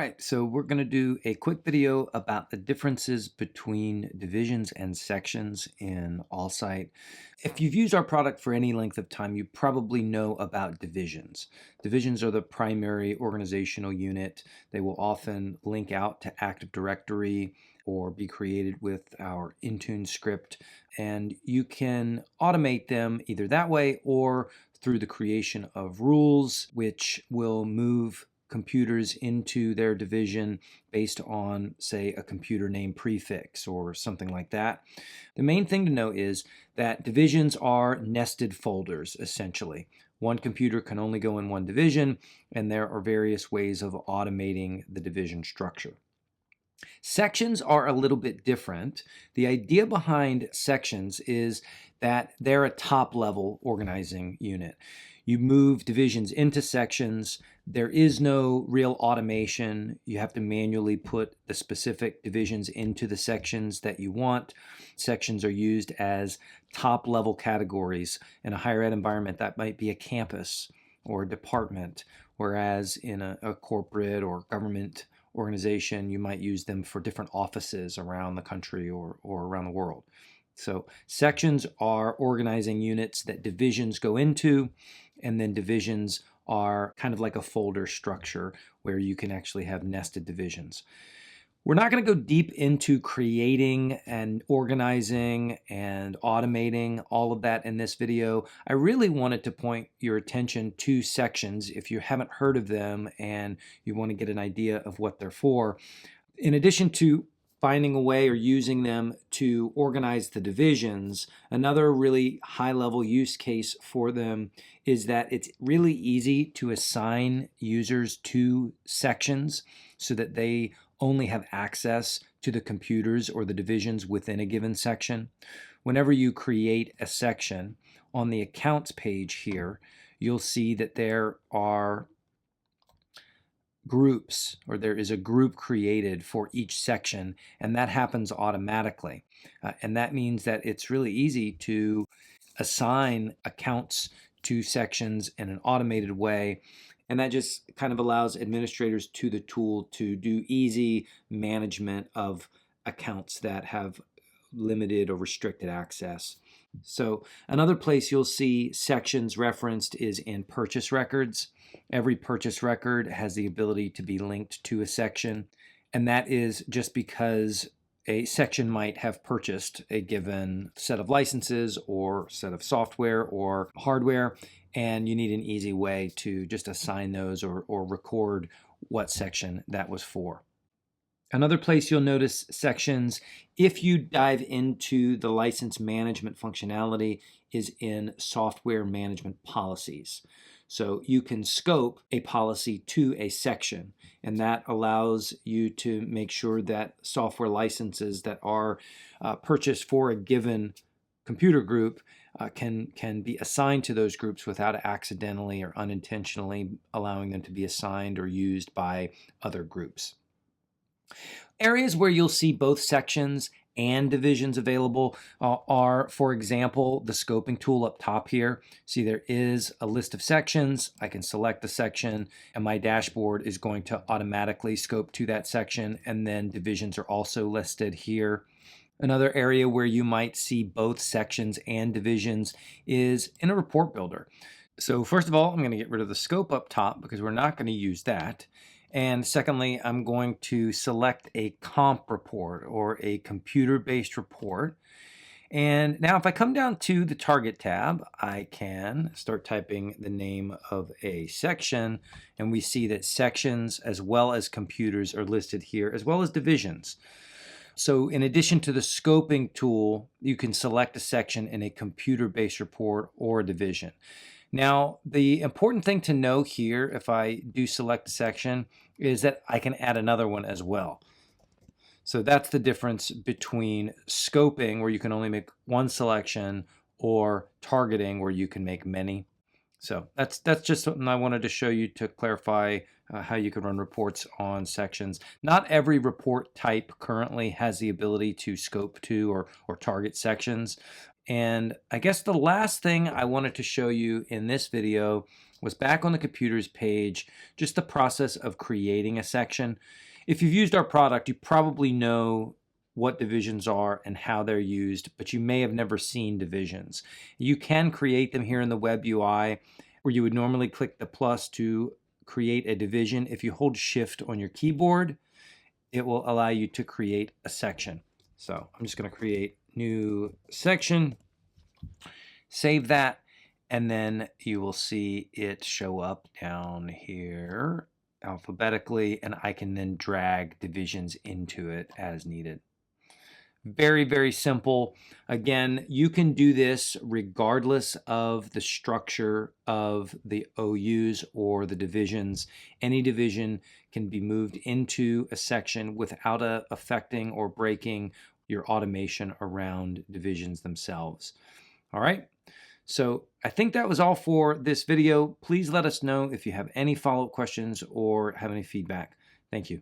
right, so we're going to do a quick video about the differences between divisions and sections in AllSight. If you've used our product for any length of time, you probably know about divisions. Divisions are the primary organizational unit. They will often link out to Active Directory or be created with our Intune script, and you can automate them either that way or through the creation of rules, which will move computers into their division based on, say, a computer name prefix or something like that. The main thing to know is that divisions are nested folders, essentially. One computer can only go in one division, and there are various ways of automating the division structure. Sections are a little bit different. The idea behind sections is that they're a top-level organizing unit. You move divisions into sections. There is no real automation. You have to manually put the specific divisions into the sections that you want. Sections are used as top-level categories. In a higher ed environment, that might be a campus or a department, whereas in a corporate or government organization, you might use them for different offices around the country or around the world. So sections are organizing units that divisions go into, and then divisions are kind of like a folder structure where you can actually have nested divisions. We're not going to go deep into creating and organizing and automating all of that in this video. I really wanted to point your attention to sections if you haven't heard of them and you want to get an idea of what they're for. In addition to finding a way or using them to organize the divisions, another really high-level use case for them is that it's really easy to assign users to sections so that they only have access to the computers or the divisions within a given section. Whenever you create a section, on the accounts page here, you'll see that there are groups, or there is a group created for each section, and that happens automatically. And that means that it's really easy to assign accounts to sections in an automated way. And that just kind of allows administrators to the tool to do easy management of accounts that have limited or restricted access. So another place you'll see sections referenced is in purchase records. Every purchase record has the ability to be linked to a section, and that is just because a section might have purchased a given set of licenses or set of software or hardware, and you need an easy way to just assign those or record what section that was for. Another place you'll notice sections, if you dive into the license management functionality, is in software management policies. So you can scope a policy to a section, and that allows you to make sure that software licenses that are purchased for a given computer group can be assigned to those groups without accidentally or unintentionally allowing them to be assigned or used by other groups. Areas where you'll see both sections and divisions available are, for example, the scoping tool up top here. See, there is a list of sections. I can select the section, and my dashboard is going to automatically scope to that section, and then divisions are also listed here. Another area where you might see both sections and divisions is in a report builder. So first of all, I'm going to get rid of the scope up top because we're not going to use that. And secondly, I'm going to select a comp report or a computer-based report. And now if I come down to the target tab, I can start typing the name of a section, and we see that sections as well as computers are listed here, as well as divisions. So in addition to the scoping tool, you can select a section in a computer-based report or a division. Now, the important thing to know here, if I do select a section, is that I can add another one as well. So that's the difference between scoping, where you can only make one selection, or targeting, where you can make many. So that's just something I wanted to show you to clarify how you can run reports on sections. Not every report type currently has the ability to scope to or target sections. And I guess the last thing I wanted to show you in this video was back on the computer's page, just the process of creating a section. If you've used our product, you probably know what divisions are and how they're used, but you may have never seen divisions. You can create them here in the web UI, where you would normally click the plus to create a division. If you hold Shift on your keyboard, it will allow you to create a section. So I'm just going to create new section, save that, and then you will see it show up down here alphabetically, and I can then drag divisions into it as needed. Very, very simple. Again, you can do this regardless of the structure of the OUs or the divisions. Any division can be moved into a section without affecting or breaking your automation around divisions themselves. All right. So I think that was all for this video. Please let us know if you have any follow-up questions or have any feedback. Thank you.